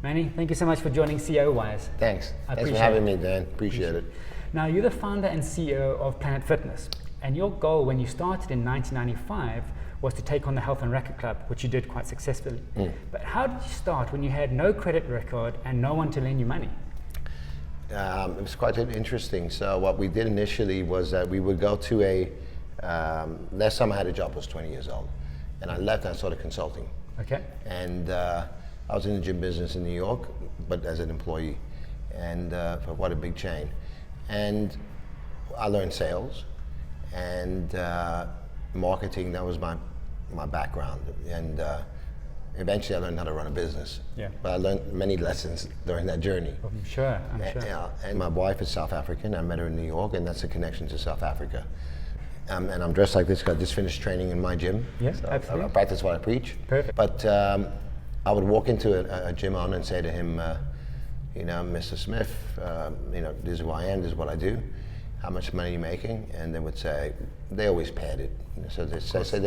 Manny, thank you so much for joining CEOwise. Thanks. Thanks for having me, Dan. Appreciate it. Now, you're the founder and CEO of Planet Fitness, and your goal when you started in 1995 was to take on the Health and Racket Club, which you did quite successfully. But how did you start when you had no credit record and no one to lend you money? It was quite interesting. So what we did initially was that we would go to a, last time I had a job was 20 years old, and I left and I started consulting. Okay. And I was in the gym business in New York, but as an employee, and for what a big chain. And I learned sales and marketing. That was my background. And eventually I learned how to run a business. Yeah. But I learned many lessons during that journey. I'm sure. Yeah, and my wife is South African. I met her in New York, and that's a connection to South Africa. And I'm dressed like this because I just finished training in my gym. Yeah, so absolutely. I practice what I preach. Perfect. But I would walk into a gym owner and say to him, Mr. Smith, this is who I am, this is what I do. How much money are you making? And they would say, they always paid it. So they say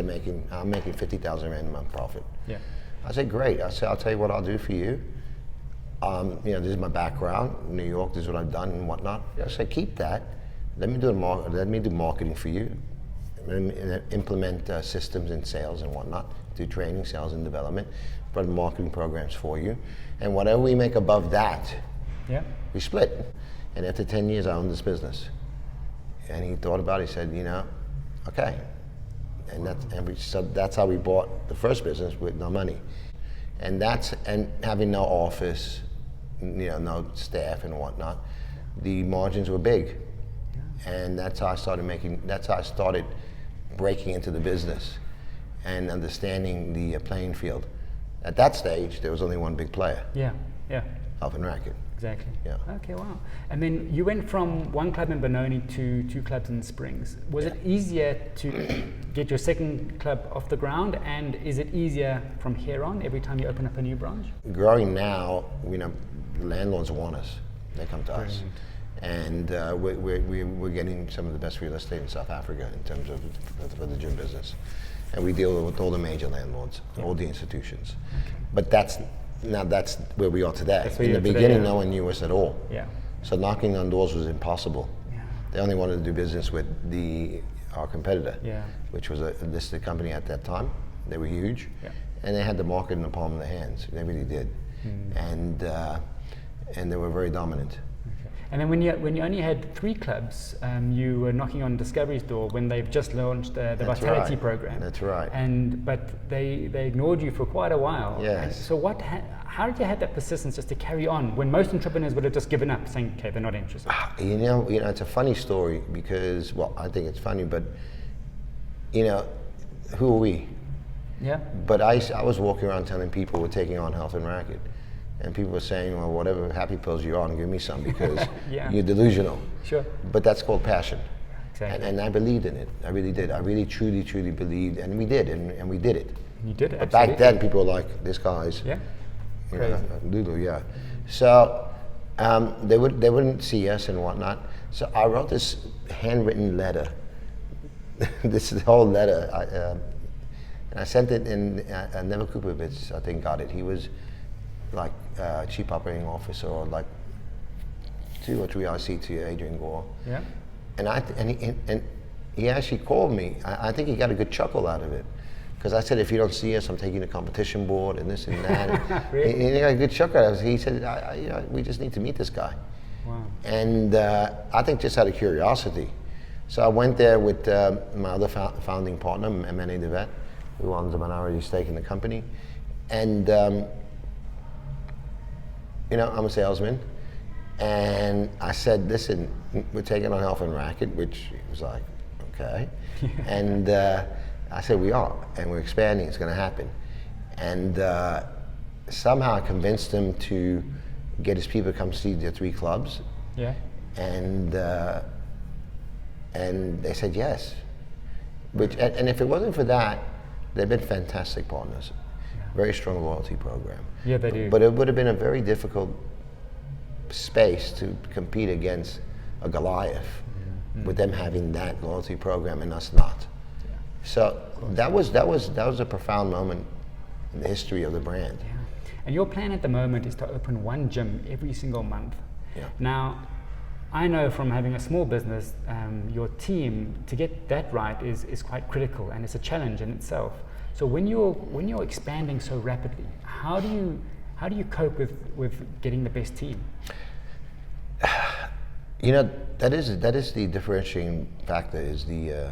I'm making 50,000 Rand a month profit. Yeah. I said, great. I said, I'll tell you what I'll do for you. This is my background, New York, this is what I've done and whatnot. I said, keep that. Let me do marketing for you. Implement systems in sales and whatnot. Do training, sales and development. Run marketing programs for you. And whatever we make above that, we split. And after 10 years, I owned this business. And he thought about it, he said, okay. And so that's how we bought the first business with no money. And having no office, no staff and whatnot, the margins were big. And that's how I started breaking into the business and understanding the playing field. At that stage, there was only one big player. Yeah. Health and Racket. Exactly. Yeah. Okay, wow. And then you went from one club in Benoni to 2 clubs in Springs. Was it easier to get your second club off the ground, and is it easier from here on every time you open up a new branch? Growing now, landlords want us. They come to us. And we're getting some of the best real estate in South Africa in terms of for the gym business. And we deal with all the major landlords, all the institutions. Okay. But that's where we are today. In the beginning, no one knew us at all. Yeah. So knocking on doors was impossible. Yeah. They only wanted to do business with our competitor, which was a listed company at that time. They were huge, and they had the market in the palm of their hands. They really did, and they were very dominant. And then when you only had 3 clubs, you were knocking on Discovery's door when they've just launched the Vitality program. That's right. But they ignored you for quite a while. Yes. And so how did you have that persistence just to carry on when most entrepreneurs would have just given up, saying, okay, they're not interested? It's a funny story because, well, I think it's funny, but who are we? Yeah. But I was walking around telling people we're taking on Health and Racket. And people were saying, well, whatever happy pills you're on, give me some because you're delusional. Sure. But that's called passion. Exactly. And I believed in it. I really did. I really, truly, truly believed. And we did. And we did it. You did it. But back then, people were like, this guy's Lulu, So they wouldn't see us and whatnot. So I wrote this handwritten letter. This whole letter. And I sent it in, Neville Kupovich, I think, got it. He was like chief operating officer, or like 2 or 3 IC to Adrian Gore. Yeah. And he actually called me. I think he got a good chuckle out of it, because I said, if you don't see us, I'm taking the competition board and this and that. Really? And he got a good chuckle out of it. He said, we just need to meet this guy. Wow. And I think just out of curiosity. So I went there with my other founding partner, Manny Rivera, who owns a minority stake in the company. And I'm a salesman, and I said, listen, we're taking on Health and Racket, which was like, okay. And I said, we are, and we're expanding, it's gonna happen. And somehow I convinced him to get his people to come see the 3 clubs. Yeah. And they said yes. And if it wasn't for that, they've been fantastic partners. Very strong loyalty program. Yeah, they do. But it would have been a very difficult space to compete against a Goliath with them having that loyalty program and us not. So that was a profound moment in the history of the brand. Yeah. And your plan at the moment is to open one gym every single month. Yeah. Now, I know from having a small business, your team, to get that right is quite critical, and it's a challenge in itself. So when you're expanding so rapidly, how do you cope with getting the best team? You know, that is the differentiating factor, is the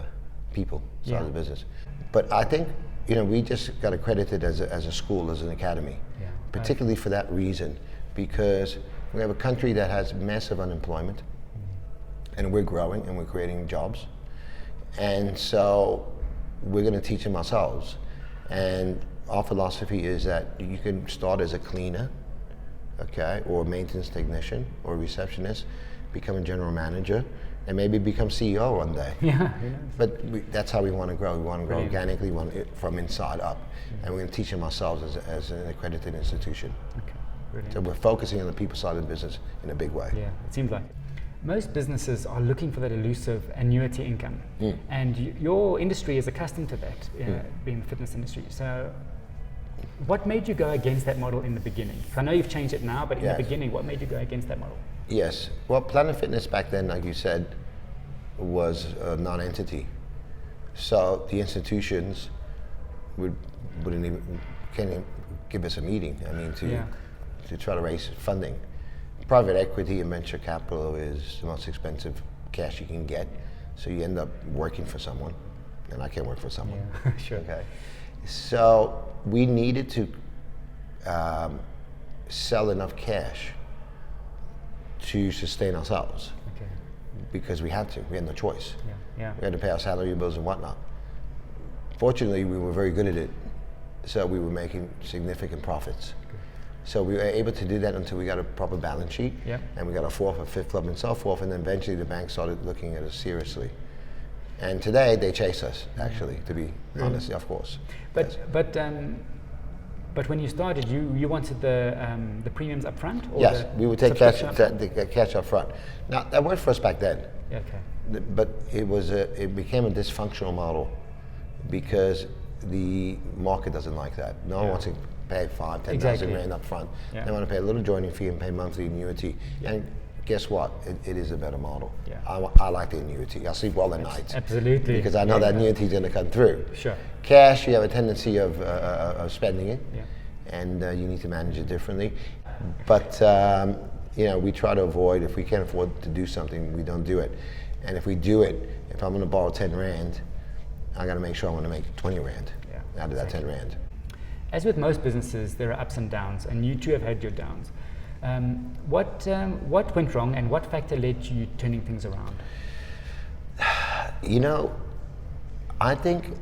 people side of the business. But I think, you know, we just got accredited as a school, as an academy, particularly for that reason, because we have a country that has massive unemployment, and we're growing and we're creating jobs, and so we're going to teach them ourselves. And our philosophy is that you can start as a cleaner, okay, or a maintenance technician or a receptionist, become a general manager, and maybe become CEO one day. Yeah. But that's how we want to grow. We want to grow organically, we want it from inside up, and we're going to teach them ourselves as an accredited institution. Okay. Brilliant. So we're focusing on the people side of the business in a big way. Yeah, it seems like it. Most businesses are looking for that elusive annuity income, and your industry is accustomed to that, being the fitness industry. So what made you go against that model in the beginning? I know you've changed it now, but in the beginning, what made you go against that model? Yes. Well, Planet Fitness back then, like you said, was a non-entity. So the institutions can't even give us a meeting. I mean, to try to raise funding. Private equity and venture capital is the most expensive cash you can get. So you end up working for someone, and I can't work for someone. Yeah. Sure. Okay. So we needed to sell enough cash to sustain ourselves, because we had to. We had no choice. We had to pay our salary bills and whatnot. Fortunately, we were very good at it, so we were making significant profits. So we were able to do that until we got a proper balance sheet, and we got a fourth or fifth club and so forth, and then eventually the bank started looking at us seriously. And today they chase us, actually, to be honest, of course. But when you started, you wanted the premiums up front? Or yes, we would take cash up front. Now, that worked for us back then. Okay. But it became a dysfunctional model, because the market doesn't like that. No one wants to pay 5,000, 10,000 rand up front. They want to pay a little joining fee and pay monthly annuity. And guess what? It is a better model. I like the annuity. I sleep well at night. Absolutely. Because I know that annuity is going to come through. Sure. Cash, you have a tendency of spending it, and you need to manage it differently. But you know, we try to avoid, if we can't afford to do something, we don't do it. And if we do it, if I'm going to borrow 10 rand, I got to make sure I want to make 20 rand out of that 10 rand. As with most businesses, there are ups and downs, and you too have had your downs. What went wrong, and what factor led to you turning things around? You know, I think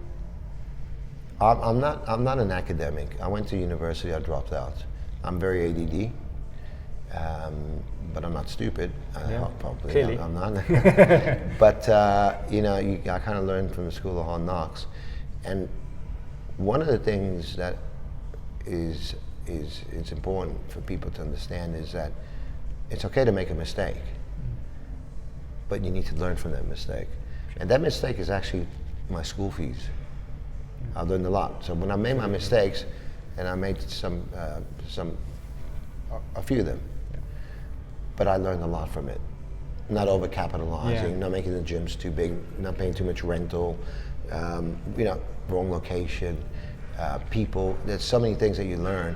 I'm not an academic. I went to university. I dropped out. I'm very ADD, but I'm not stupid. Probably clearly. I'm not. But you know, I kind of learned from the school of hard knocks, and one of the things that it's important for people to understand is that it's okay to make a mistake, but you need to learn from that mistake. And that mistake is actually my school fees. I learned a lot. So when I made my mistakes, and I made a few of them, but I learned a lot from it. Not overcapitalizing, not making the gyms too big, not paying too much rental, you know, wrong location, people. There's so many things that you learn.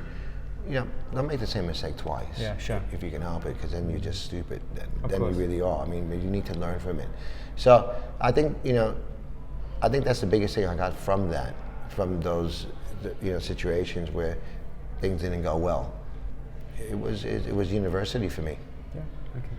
You know, don't make the same mistake twice. Yeah, sure. If you can help it, because then you're just stupid. Then you really are. I mean, but you need to learn from it. So I think, you know, I think that's the biggest thing I got from that, from those, you know, situations where things didn't go well. It was university for me. Yeah. Okay.